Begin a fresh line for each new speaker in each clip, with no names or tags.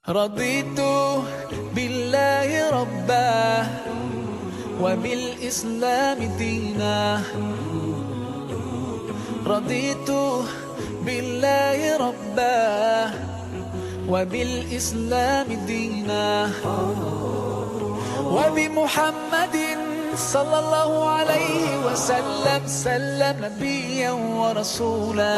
رضيت بالله ربا وبالإسلام دينا. رضيت بالله ربا وبالإسلام دينا وبمحمد صلى الله عليه وسلم نبيا ورسولا.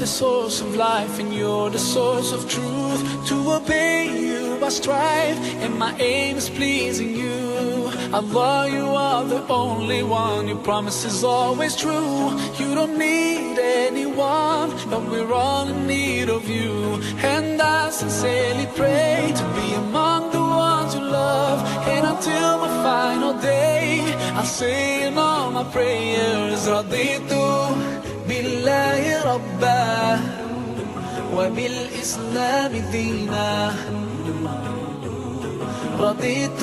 The source of life and you're the source of truth. To obey you I strive and my aim is pleasing you. Allah, you are the only one, your promise is always true. You don't need anyone, but we're all in need of you. And I sincerely pray to be among the ones you love. And until my final day I'll say in all my prayers, رضيت بالله ربا وبالإسلام دينا. رضيت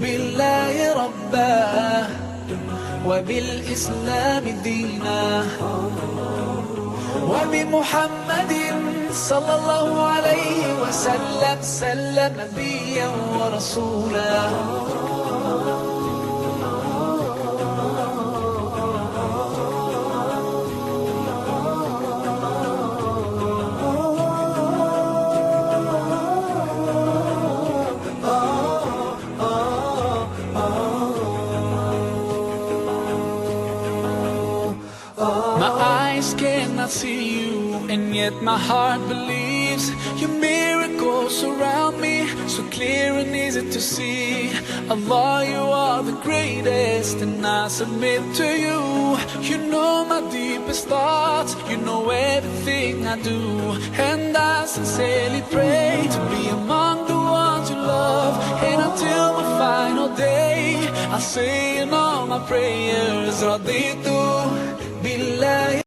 بالله ربا وبالإسلام دينا وبمحمد صلى الله عليه وسلم نبيا ورسولا. My eyes cannot see you, and yet my heart believes. Your miracles surround me, so clear and easy to see. Allah, you are the greatest, and I submit to you. You know my deepest thoughts, you know everything I do. And I sincerely pray to be among the ones you love. And until my final day I'll say in all my prayers, رضيت بالله